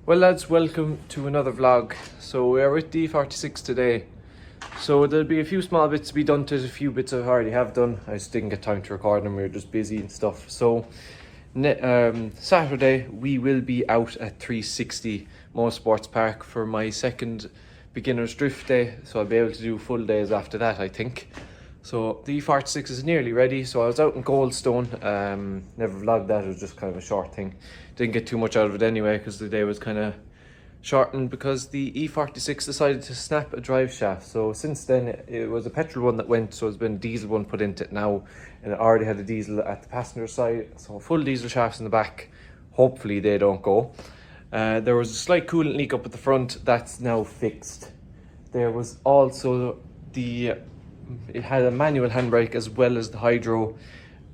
Well lads, welcome to another vlog. So we are with the E46 today. So there'll be a few small bits to be done to it, a few bits I already have done. I just didn't get time to record them, we were just busy and stuff. So Saturday we will be out at 360 Motorsports Park for my second beginner's drift day. So I'll be able to do full days after that, I think. So the E46 is nearly ready. So I was out in Goldstone, never vlogged that, it was just kind of a short thing. Didn't get too much out of it anyway because the day was kind of shortened because the E46 decided to snap a drive shaft. So since then it was a petrol one that went, so there's been a diesel one put into it now, and it already had a diesel at the passenger side, so full diesel shafts in the back. Hopefully they don't go. There was a slight coolant leak up at the front, that's now fixed. There was also it had a manual handbrake as well as the hydro.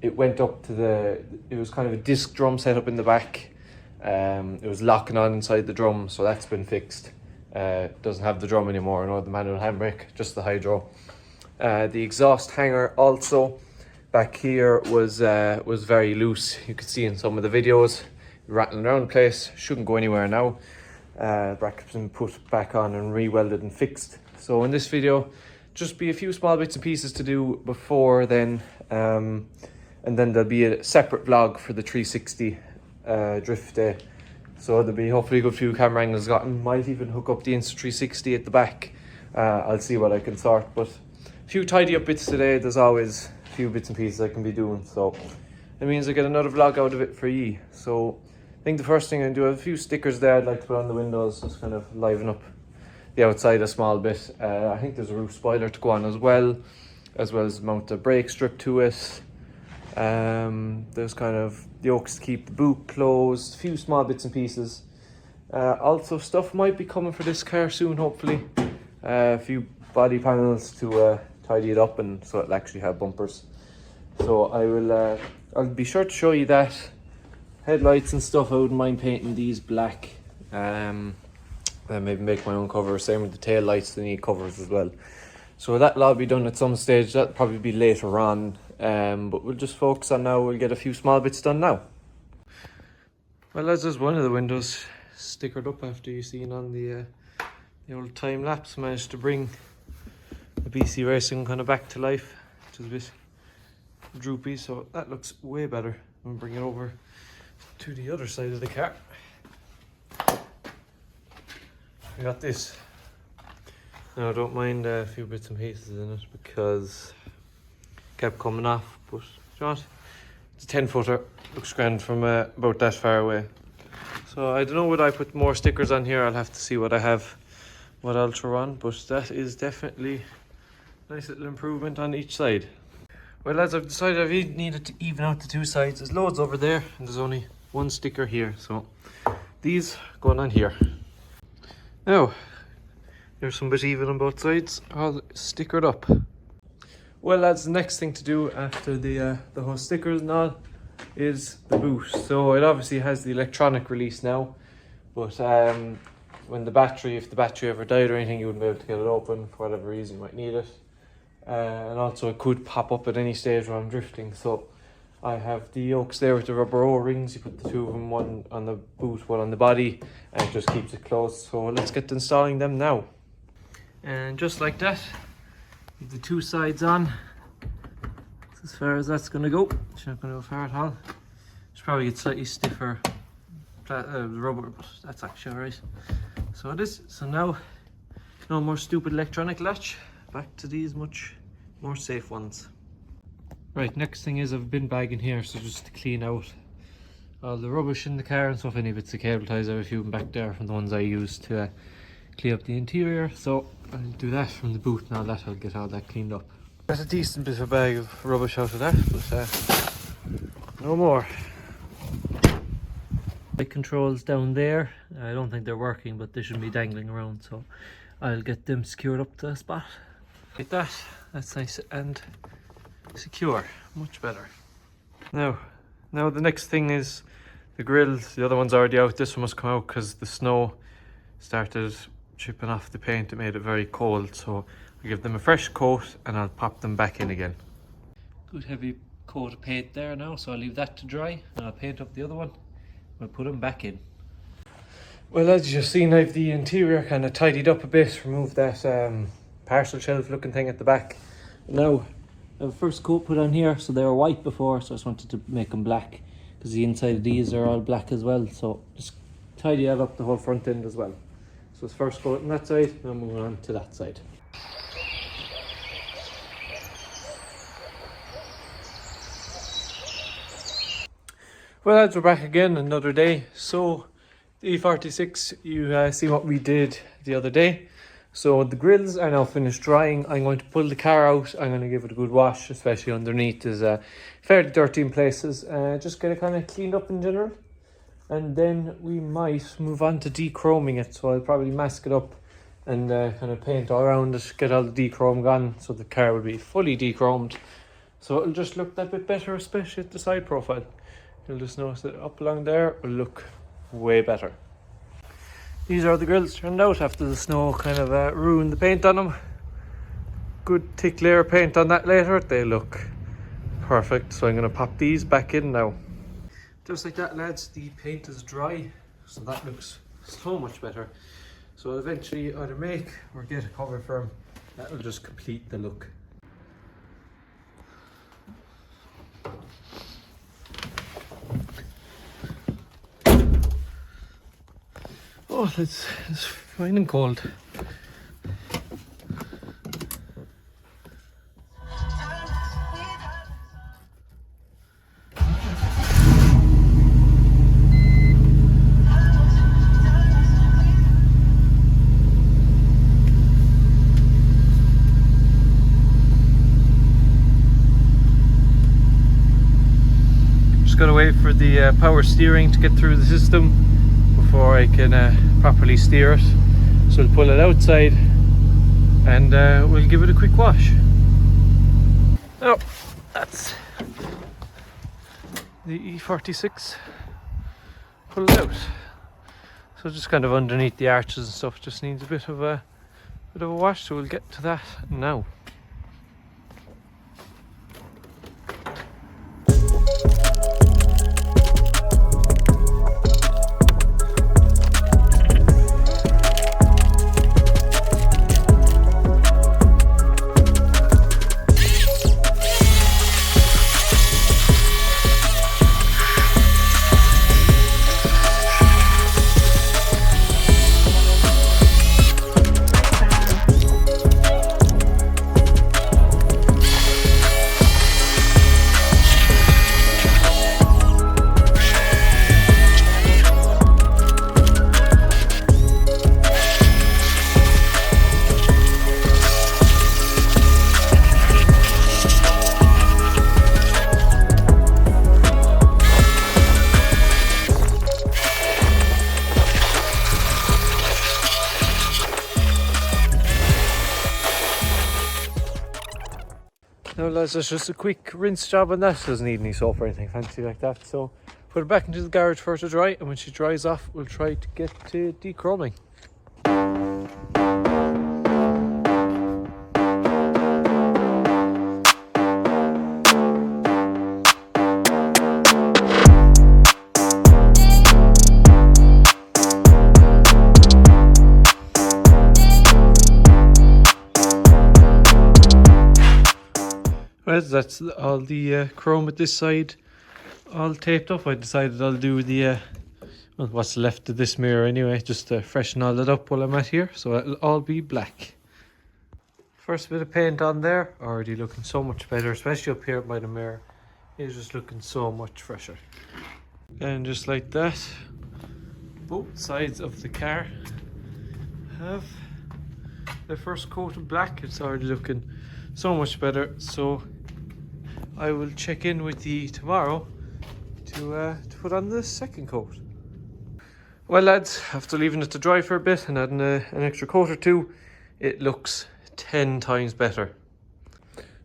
It went up to it was kind of a disc drum setup in the back. It was locking on inside the drum, so that's been fixed. Doesn't have the drum anymore, no, the manual handbrake, just the hydro. The exhaust hanger also back here was very loose. You could see in some of the videos, rattling around the place. Shouldn't go anywhere now. Bracket's been put back on and re-welded and fixed. So in this video, just be a few small bits and pieces to do before then, and then there'll be a separate vlog for the 360 drift day. So there'll be hopefully a good few camera angles gotten. Might even hook up the Insta360 at the back. I'll see what I can sort, but a few tidy up bits today. There's always a few bits and pieces I can be doing, so it means I get another vlog out of it for ye. So I think the first thing I do, I have a few stickers there I'd like to put on the windows, just kind of liven up the outside a small bit. I think there's a roof spoiler to go on as well as mount a brake strip to it. There's kind of the yokes to keep the boot closed, a few small bits and pieces. Also stuff might be coming for this car soon, hopefully. A few body panels to tidy it up, and so it'll actually have bumpers. So I'll be sure to show you that. Headlights and stuff, I wouldn't mind painting these black. And maybe make my own cover. Same with the tail lights, they need covers as well. So that'll all be done at some stage. That'll probably be later on. But we'll just focus on now. We'll get a few small bits done now. Well, as there's one of the windows stickered up after you seen on the old time lapse. Managed to bring the BC Racing kind of back to life, which is a bit droopy. So that looks way better. I'm gonna bring it over to the other side of the car. I got this. Now I don't mind a few bits and pieces in it because it kept coming off, but you know what? It's a 10-footer, looks grand from about that far away. So I don't know, would I put more stickers on here? I'll have to see what I have, what I'll throw on, but that is definitely a nice little improvement on each side. Well, as I've decided, I've needed to even out the two sides. There's loads over there and there's only one sticker here, so these going on here. Now, there's some bit even on both sides, all stickered up. Well, that's the next thing to do after the whole stickers and all is the boot. So it obviously has the electronic release now, but when if the battery ever died or anything, you wouldn't be able to get it open for whatever reason, you might need it. And also it could pop up at any stage when I'm drifting. So I have the yokes there with the rubber O-rings. You put the two of them, one on the boot, one on the body, and it just keeps it closed. So let's get to installing them now. And just like that, with the two sides on, that's as far as that's going to go. It's not going to go far at all. Should probably get slightly stiffer rubber, but that's actually alright. So it is. So now, no more stupid electronic latch. Back to these much more safe ones. Right, next thing is I've bin bag in here, so just to clean out all the rubbish in the car and stuff. Any bits of cable ties, I have a few back there from the ones I used to clean up the interior. So I'll do that from the boot and all that. I'll get all that cleaned up. Got a decent bit of a bag of rubbish out of that, but no more. The controls down there, I don't think they're working, but they shouldn't be dangling around, so I'll get them secured up to a spot. Like that, that's nice and secure, much better. Now the next thing is the grills. The other one's already out. This one must come out because the snow started chipping off the paint. It made it very cold, so I'll give them a fresh coat and I'll pop them back in again. Good heavy coat of paint there now, so I'll leave that to dry and I'll paint up the other one. I'll put them back in. Well, as you've seen, I've the interior kind of tidied up a bit, removed that parcel shelf looking thing at the back. Now, I have a first coat put on here, so they were white before, so I just wanted to make them black, because the inside of these are all black as well, so just tidy that up the whole front end as well. So it's first coat on that side, now moving on to that side. Well lads, we're back again another day. So the E46, you see what we did the other day. So the grills are now finished drying. I'm going to pull the car out. I'm going to give it a good wash, especially underneath. Is fairly dirty in places. Just get it kind of cleaned up in general. And then we might move on to dechroming it. So I'll probably mask it up and kind of paint all around it, get all the dechrome gone, so the car will be fully dechromed. So it'll just look that bit better, especially at the side profile. You'll just notice that up along there will look way better. These are the grills turned out after the snow kind of ruined the paint on them. Good thick layer of paint on that later. They look perfect. So I'm going to pop these back in now. Just like that lads, the paint is dry. So that looks so much better. So I'll eventually either make or get a cover firm. That will just complete the look. Oh, it's fine and cold. Just gotta wait for the power steering to get through the system before I can properly steer it. So we'll pull it outside and we'll give it a quick wash. Oh, that's the E46 pulled out. So just kind of underneath the arches and stuff, just needs a bit of a wash, so we'll get to that now. Now lads, that's just a quick rinse job on that. Doesn't need any soap or anything fancy like that. So put it back into the garage for it to dry, and when she dries off, we'll try to get to dechroming. Well, that's all the chrome at this side all taped up. I decided I'll do the well, what's left of this mirror anyway, just to freshen all that up while I'm at here, so it'll all be black. First bit of paint on there, already looking so much better, especially up here by the mirror. It's just looking so much fresher. And just like that, both sides of the car have the first coat of black. It's already looking so much better, so I will check in with you tomorrow to put on the second coat. Well lads, after leaving it to dry for a bit and adding an extra coat or two, it looks 10 times better.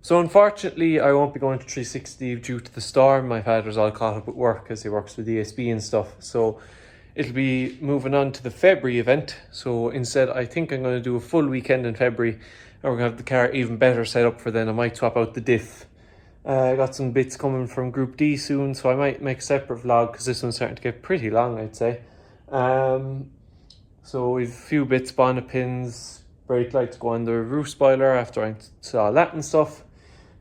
So unfortunately I won't be going to 360 due to the storm. My father's all caught up with work as he works with ESB and stuff, so it'll be moving on to the February event. So instead I think I'm going to do a full weekend in February, and we're going to have the car even better set up for then. I might swap out the diff. I got some bits coming from Group D soon, so I might make a separate vlog because this one's starting to get pretty long, I'd say. So we've a few bits, bonnet pins, brake lights go on the roof spoiler after I install that and stuff.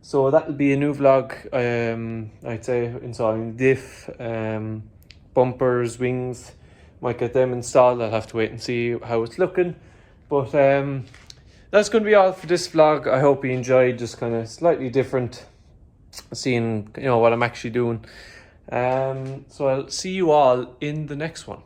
So that'll be a new vlog. I'd say installing diff, bumpers, wings. Might get them installed. I'll have to wait and see how it's looking. But that's going to be all for this vlog. I hope you enjoyed, just kind of slightly different, seeing what I'm actually doing. So I'll see you all in the next one.